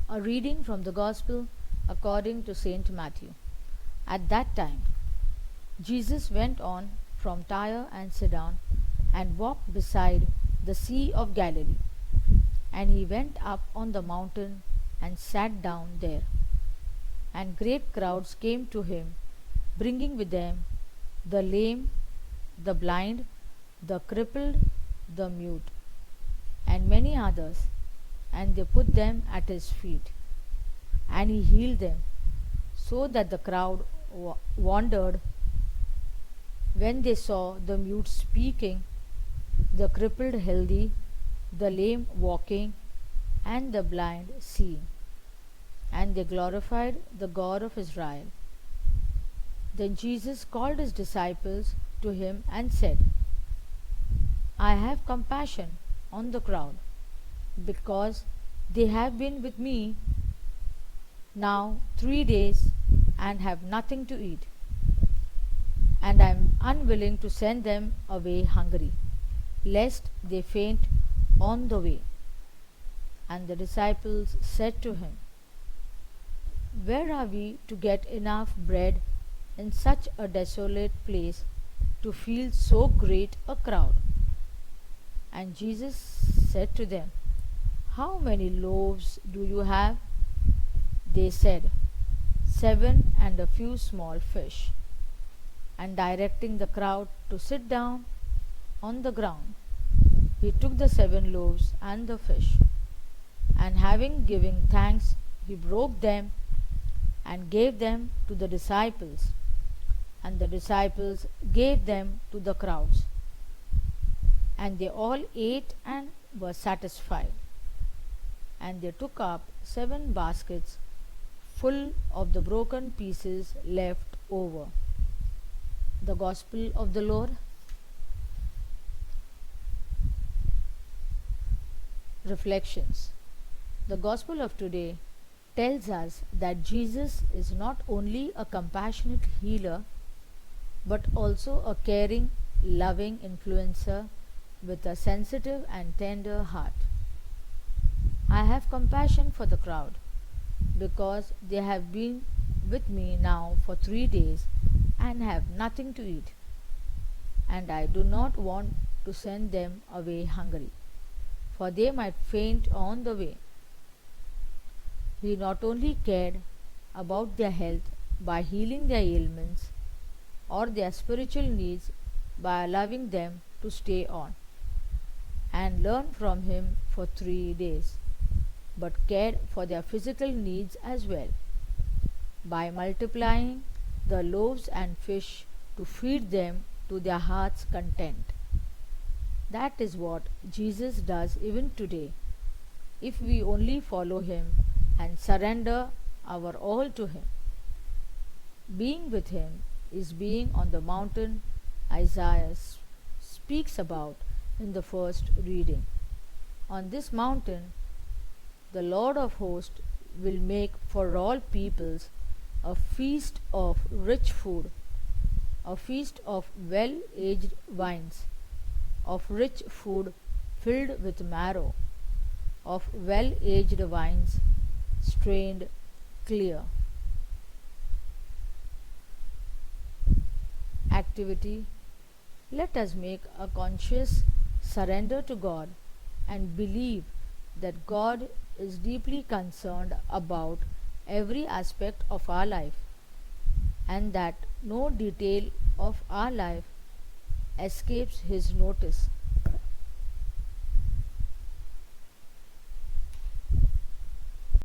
A reading from the Gospel according to Saint Matthew. At that time, Jesus went on from Tyre and Sidon and walked beside the Sea of Galilee. And he went up on the mountain and sat down there. And great crowds came to him, bringing with them the lame, the blind, the crippled, the mute, and many others, and they put them at his feet. And he healed them, so that the crowd wondered when they saw the mute speaking, the crippled healthy, the lame walking, and the blind seeing. And they glorified the God of Israel. Then Jesus called his disciples to him and said, I have compassion on the crowd, because they have been with me now 3 days and have nothing to eat, and I am unwilling to send them away hungry, lest they faint on the way. And the disciples said to him, Where are we to get enough bread in such a desolate place to feed so great a crowd? And Jesus said to them, How many loaves do you have? They said, 7 and a few small fish. And directing the crowd to sit down on the ground, he took the 7 loaves and the fish, and having given thanks, he broke them and gave them to the disciples, and the disciples gave them to the crowds. And they all ate and were satisfied. And they took up 7 baskets full of the broken pieces left over. The Gospel of the Lord. Reflections. The Gospel of today tells us that Jesus is not only a compassionate healer, but also a caring, loving influencer with a sensitive and tender heart. I have compassion for the crowd, because they have been with me now for 3 days and have nothing to eat, and I do not want to send them away hungry, for they might faint on the way. He not only cared about their health by healing their ailments or their spiritual needs by allowing them to stay on and learn from him for 3 days, but cared for their physical needs as well by multiplying the loaves and fish to feed them to their heart's content. That is what Jesus does even today, if we only follow him and surrender our all to him. Being with him is being on the mountain Isaiah speaks about in the first reading. On this mountain, the Lord of hosts will make for all peoples a feast of rich food, a feast of well-aged wines, of rich food filled with marrow, of well-aged wines strained clear. Activity. Let us make a conscious surrender to God and believe that God is deeply concerned about every aspect of our life, and that no detail of our life escapes his notice.